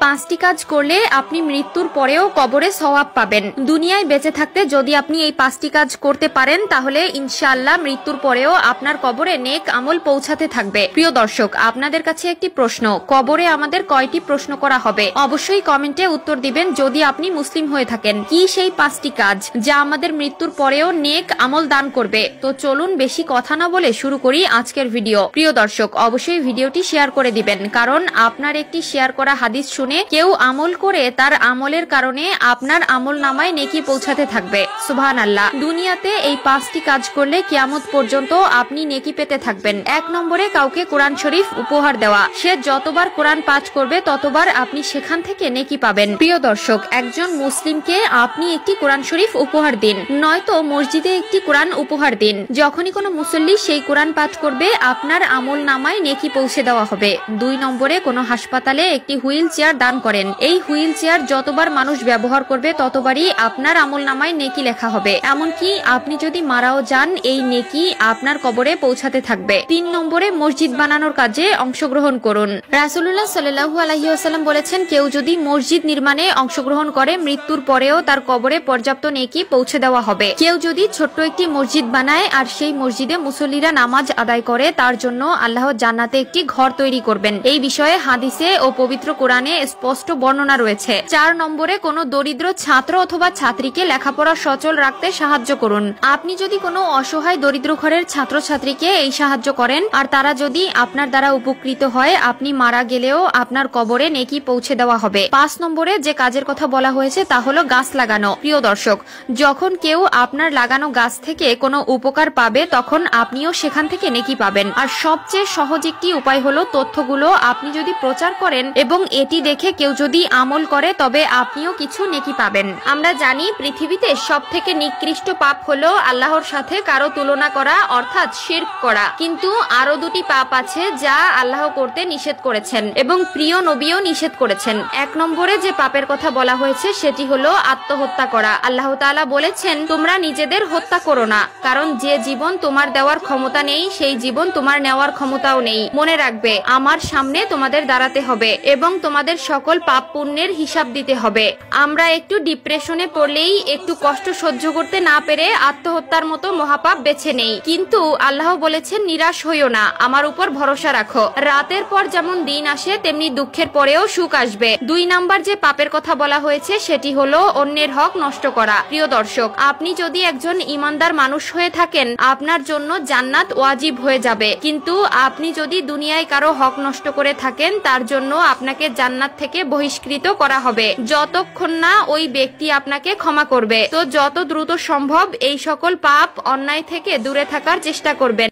5টি কাজ করলে আপনি মৃত্যুর পরেও কবরে সওয়াব পাবেন। দুনিয়ায় বেঁচে থাকতে যদি আপনি এই 5টি কাজ করতে পারেন তাহলে ইনশাআল্লাহ মৃত্যুর পরেও আপনার কবরে নেক আমল পৌঁছাতে থাকবে। প্রিয় দর্শক, আপনাদের কাছে একটি প্রশ্ন, কবরে আমাদের কয়টি প্রশ্ন করা হবে? অবশ্যই কমেন্টে উত্তর দিবেন যদি আপনি মুসলিম হয়ে থাকেন। কি সেই 5টি কাজ যা আমাদের মৃত্যুর পরেও নেক আমল দান করবে? তো চলুন বেশি কথা না বলে শুরু করি আজকের ভিডিও। প্রিয় দর্শক, অবশ্যই ভিডিওটি শেয়ার করে দিবেন, কারণ আপনার একটি শেয়ার করা হাদিস শুনে কেউ আমল করে তার আমলের কারণে আপনার আমল নামায় নেকি পৌঁছাতে থাকবে। সুবহানাল্লাহ। দুনিয়াতে এই 5টি কাজ করলে কিয়ামত পর্যন্ত আপনি নেকি পেতে থাকবেন। 1 নম্বরে কাউকে কোরআন শরীফ উপহার দেওয়া। সে যতবার কোরআন পাঠ করবে ততবার আপনি সেখান থেকে নেকি পাবেন। প্রিয় দর্শক, একজন মুসলিমকে আপনি একটি কোরআন শরীফ উপহার দিন, নয়তো মসজিদে একটি কোরআন উপহার দিন। যখনই কোনো মুসল্লি সেই কোরআন পাঠ করবে আপনার আমল নামায় নেকি পৌঁছে দেওয়া হবে। 2 নম্বরে কোনো হাসপাতালে একটি হুইল চেয়ার দান করেন। এই হুইল চেয়ার যতবার মানুষ ব্যবহার করবে ততবারই আপনার আমল নামায় নেকি লেখা হবে। এমনকি আপনি যদি মারাও যান এই নেকি আপনার কবরে পৌঁছাতে থাকবে। 3 নম্বরে মসজিদ বানানোর কাজে অংশগ্রহণ করুন। রাসূলুল্লাহ সাল্লাল্লাহু আলাইহি ওয়াসাল্লাম বলেছেন, কেউ যদি মসজিদ নির্মাণে অংশগ্রহণ করে মৃত্যুর পরেও তার কবরে পর্যাপ্ত নেকি পৌঁছে দেওয়া হবে। কেউ যদি ছোট্ট একটি মসজিদ বানায় আর সেই মসজিদে মুসল্লিরা নামাজ আদায় করে তার জন্য আল্লাহ জান্নাতে একটি ঘর তৈরি করবেন। এই বিষয়ে হাদিসে ও পবিত্র কোরআনে স্পষ্ট বর্ণনা রয়েছে। 4 নম্বরে কোনো দরিদ্র ছাত্র অথবা ছাত্রীকে লেখাপড়া সচল রাখতে সাহায্য করুন। আপনি যদি কোনো অসহায় দরিদ্র ঘরের ছাত্রছাত্রীকে এই সাহায্য করেন আর তারা যদি আপনার দ্বারা উপকৃত হয়, আপনি মারা গেলেও আপনার কবরে নেকি পৌঁছে দেওয়া হবে। 5 নম্বরে যে কাজের কথা বলা হয়েছে তা হলো গাছ লাগানো। প্রিয় দর্শক, যখন কেউ আপনার লাগানো গাছ থেকে কোনো উপকার পাবে তখন আপনিও সেখান থেকে নেকি পাবেন। আর সবচেয়ে সহজ একটি উপায় হলো তথ্যগুলো আপনি যদি প্রচার করেন এবং এটি দেখে কেউ যদি আমল করে তবে আপনিও কিছু নেকি পাবেন। আমরা জানি পৃথিবীতে সবথেকে নিকৃষ্ট পাপ হলো আল্লাহর সাথে কারো তুলনা করা, অর্থাৎ শিরক করা। কিন্তু আরো 2টি পাপ আছে যা আল্লাহ করতে নিষেধ করেছেন এবং প্রিয় নবীও নিষেধ করেছেন। 1 নম্বরে যে পাপের কথা বলা হয়েছে সেটি হলো আত্মহত্যা করা। আল্লাহ তাআলা বলেছেন, তোমরা নিজেদের হত্যা করো না, কারণ যে জীবন তোমার দেওয়ার ক্ষমতা নেই সেই জীবন তোমার নেওয়ার ক্ষমতাও নেই। মনে রাখবে, আমার সামনে তোমাদের দাঁড়াতে হবে এবং তোমাদের সকল পাপ পুণ্যের হিসাব দিতে হবে। আমরা একটু ডিপ্রেশনে পড়লেই, একটু কষ্ট সহ্য করতে না পেরে আত্মহত্যার মতো মহাপাপ বেছে নেই, কিন্তু আল্লাহ বলেছেন নিরাশ হইও না, আমার উপর ভরসা রাখো। রাতের পর যেমন দিন আসে তেমনি দুঃখের পরেও সুখ আসবে। 2 নাম্বার যে পাপের কথা বলা হয়েছে সেটি হলো অন্যের হক নষ্ট করা। প্রিয় দর্শক, আপনি যদি একজন ইমানদার মানুষ হয়ে থাকেন আপনার জন্য জান্নাত ওয়াজিব হয়ে যাবে, কিন্তু আপনি যদি দুনিয়ায় কারো হক নষ্ট করে থাকেন তার জন্য আপনাকে জান্নাত থেকে বহিষ্কৃত করা হবে যতক্ষণ না ওই ব্যক্তি আপনাকে ক্ষমা করবে। তো যত দ্রুত সম্ভব এই সকল পাপ অন্যায় থেকে দূরে থাকার চেষ্টা করবেন।